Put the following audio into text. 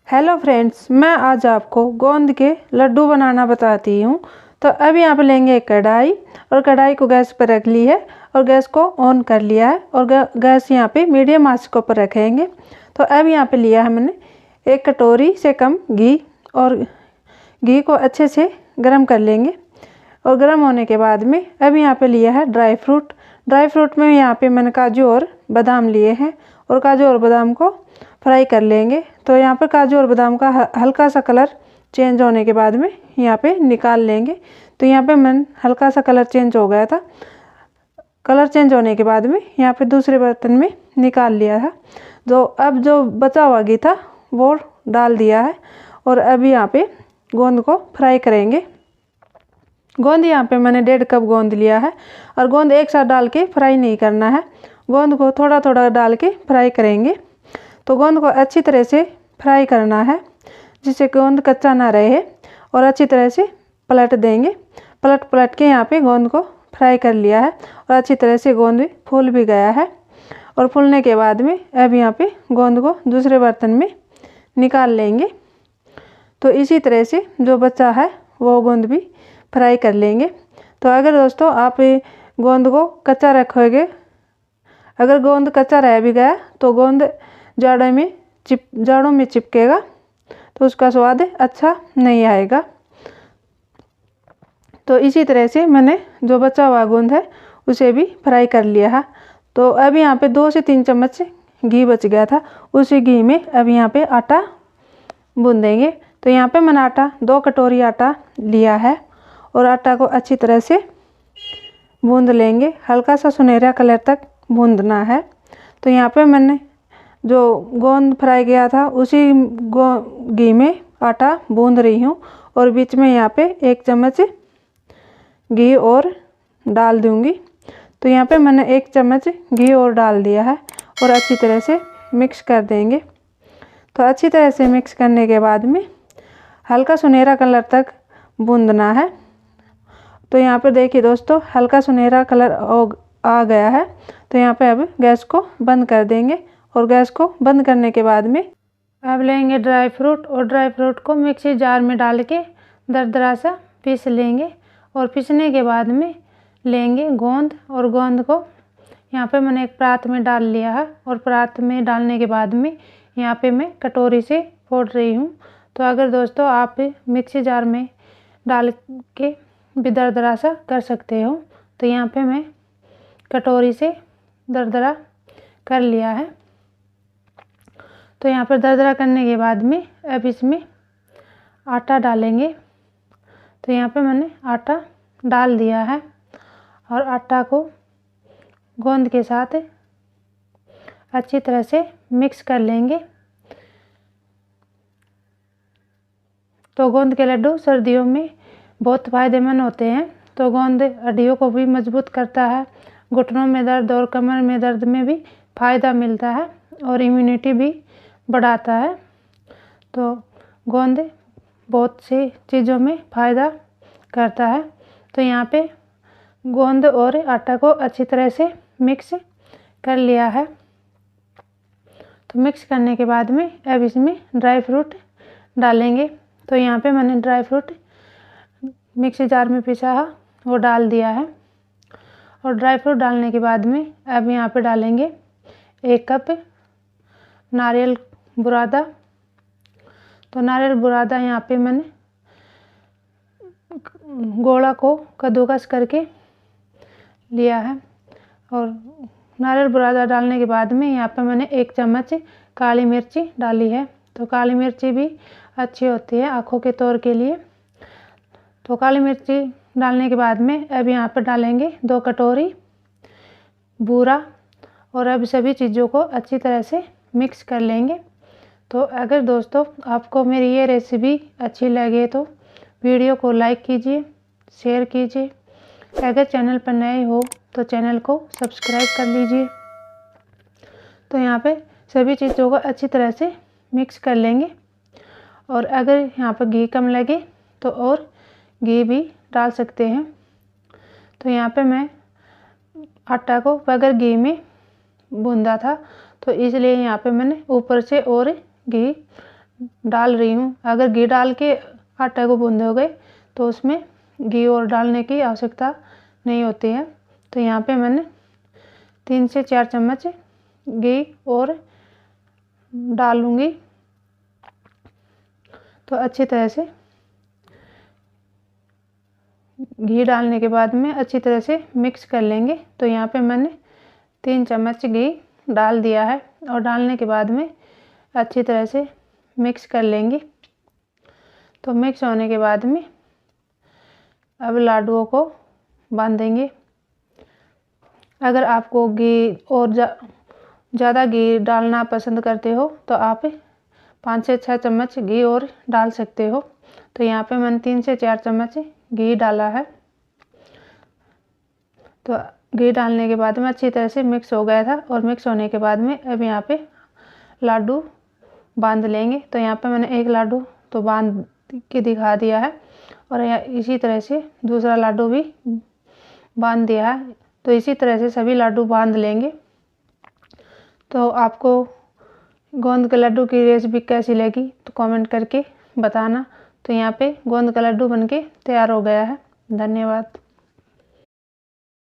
Hello friends, मैं आज आपको गोंद के लड्डू बनाना बताती हूँ। तो अब यहाँ पे लेंगे एक कढ़ाई और कढ़ाई को गैस पर रख ली है और गैस को ऑन कर लिया है और गैस यहाँ पे मीडियम आंच के ऊपर रखेंगे। तो अब यहाँ पे लिया है मैंने एक कटोरी से कम घी और घी को अच्छे से गर्म कर लेंगे। और गर्म होने के बाद में अब यहाँ पे लिया है ड्राई फ्रूट में यहाँ पे मैंने काजू और बादाम लिए हैं और काजू और बादाम को फ्राई कर लेंगे। तो यहाँ पर काजू और बादाम का हल्का सा कलर चेंज होने के बाद में यहाँ पे निकाल लेंगे। तो यहाँ पे मैंने हल्का सा कलर चेंज हो गया था। कलर चेंज होने के बाद में यहाँ पे दूसरे बर्तन में निकाल लिया था। अब जो बचा हुआ घी था वो डाल दिया है और अब यहाँ पे गोंद को फ्राई करेंगे। गोंद यहाँ पे मैंने 1.5 कप गोंद लिया है और गोंद एक साथ डाल के फ्राई नहीं करना है, गोंद को थोड़ा थोड़ा डाल के फ्राई करेंगे। तो गोंद को अच्छी तरह से फ्राई करना है जिससे गोंद कच्चा ना रहे और अच्छी तरह से पलट देंगे। पलट के यहाँ पे गोंद को फ्राई कर लिया है और अच्छी तरह से गोंद भी फूल भी गया है। और फूलने के बाद में अब यहाँ पे गोंद को दूसरे बर्तन में निकाल लेंगे। तो इसी तरह से जो बचा है वो गोंद भी फ्राई कर लेंगे। तो अगर दोस्तों आप गोंद को कच्चा रखोगे, अगर गोंद कच्चा रह भी गया तो गोंद जाड़ों में चिपकेगा तो उसका स्वाद अच्छा नहीं आएगा। तो इसी तरह से मैंने जो बचा हुआ गोंद है उसे भी फ्राई कर लिया है। तो अब यहाँ पे 2 से 3 चम्मच घी बच गया था, उसी घी में अब यहाँ पे आटा भून देंगे। तो यहाँ पे मैंने 2 कटोरी आटा लिया है और आटा को अच्छी तरह से भून लेंगे, हल्का सा सुनहरा कलर तक भूनना है। तो यहाँ पे मैंने जो गोंद फ्राई किया था उसी घी में आटा भून रही हूँ और बीच में यहाँ पे 1 चम्मच घी और डाल दूँगी। तो यहाँ पे मैंने 1 चम्मच घी और डाल दिया है और अच्छी तरह से मिक्स कर देंगे। तो अच्छी तरह से मिक्स करने के बाद में हल्का सुनहरा कलर तक भूनना है। तो यहाँ पे देखिए दोस्तों, हल्का सुनहरा कलर आ गया है। तो यहाँ पे अब गैस को बंद कर देंगे और गैस को बंद करने के बाद में अब लेंगे ड्राई फ्रूट और ड्राई फ्रूट को मिक्सी जार में डाल के दरदरा सा पीस लेंगे। और पीसने के बाद में लेंगे गोंद और गोंद को यहाँ पे मैंने एक परात में डाल लिया है और परात में डालने के बाद में यहाँ पे मैं कटोरी से फोड़ रही हूँ। तो अगर दोस्तों आप मिक्सी जार में डाल के भी दरदरा सा कर सकते हो। तो यहाँ पे मैं कटोरी से दरदरा कर लिया है। तो यहाँ पर दरदरा करने के बाद में अब इसमें आटा डालेंगे। तो यहाँ पे मैंने आटा डाल दिया है और आटा को गोंद के साथ अच्छी तरह से मिक्स कर लेंगे। तो गोंद के लड्डू सर्दियों में बहुत फ़ायदेमंद होते हैं। तो गोंद हड्डियों को भी मजबूत करता है, घुटनों में दर्द और कमर में दर्द में भी फ़ायदा मिलता है और इम्यूनिटी भी बढ़ाता है। तो गोंद बहुत सी चीज़ों में फ़ायदा करता है। तो यहाँ पे गोंद और आटा को अच्छी तरह से मिक्स कर लिया है। तो मिक्स करने के बाद में अब इसमें ड्राई फ्रूट डालेंगे। तो यहाँ पे मैंने ड्राई फ्रूट मिक्सी जार में पीसा है वो डाल दिया है और ड्राई फ्रूट डालने के बाद में अब यहाँ पे डालेंगे 1 कप नारियल बुरादा। तो नारियल बुरादा यहाँ पे मैंने गोला को कद्दूकस करके लिया है और नारियल बुरादा डालने के बाद में यहाँ पे मैंने 1 चम्मच काली मिर्ची डाली है। तो काली मिर्ची भी अच्छी होती है आँखों के तौर के लिए। तो काली मिर्ची डालने के बाद में अब यहाँ पर डालेंगे 2 कटोरी बूरा और अब सभी चीज़ों को अच्छी तरह से मिक्स कर लेंगे। तो अगर दोस्तों आपको मेरी ये रेसिपी अच्छी लगे तो वीडियो को लाइक कीजिए, शेयर कीजिए। अगर चैनल पर नए हो तो चैनल को सब्सक्राइब कर लीजिए। तो यहाँ पे सभी चीज़ों को अच्छी तरह से मिक्स कर लेंगे और अगर यहाँ पर घी कम लगे तो और घी भी डाल सकते हैं। तो यहाँ पे मैं आटा को बगैर घी में भूना था तो इसलिए यहाँ पे मैंने ऊपर से और घी डाल रही हूँ। अगर घी डाल के आटे को गूँधोगे तो उसमें घी और डालने की आवश्यकता नहीं होती है। तो यहाँ पे मैंने 3 से 4 चम्मच घी और डालूँगी। तो अच्छी तरह से घी डालने के बाद में अच्छी तरह से मिक्स कर लेंगे। तो यहाँ पे मैंने 3 चम्मच घी डाल दिया है और डालने के बाद में अच्छी तरह से मिक्स कर लेंगे। तो मिक्स होने के बाद में अब लाडुओं को बांधेंगे। अगर आपको घी और ज़्यादा घी डालना पसंद करते हो तो आप 5 से 6 चम्मच घी और डाल सकते हो। तो यहाँ पे मैंने 3 से 4 चम्मच घी डाला है। तो घी डालने के बाद में अच्छी तरह से मिक्स हो गया था और मिक्स होने के बाद में अब यहाँ पे लाडू बांध लेंगे। तो यहाँ पे मैंने एक लाडू तो बांध के दिखा दिया है और इसी तरह से दूसरा लाडू भी बांध दिया है। तो इसी तरह से सभी लाडू बांध लेंगे। तो आपको गोंद के लड्डू की रेसिपी कैसी लगी तो कमेंट करके बताना। तो यहाँ पे गोंद का लड्डू बनके तैयार हो गया है। धन्यवाद।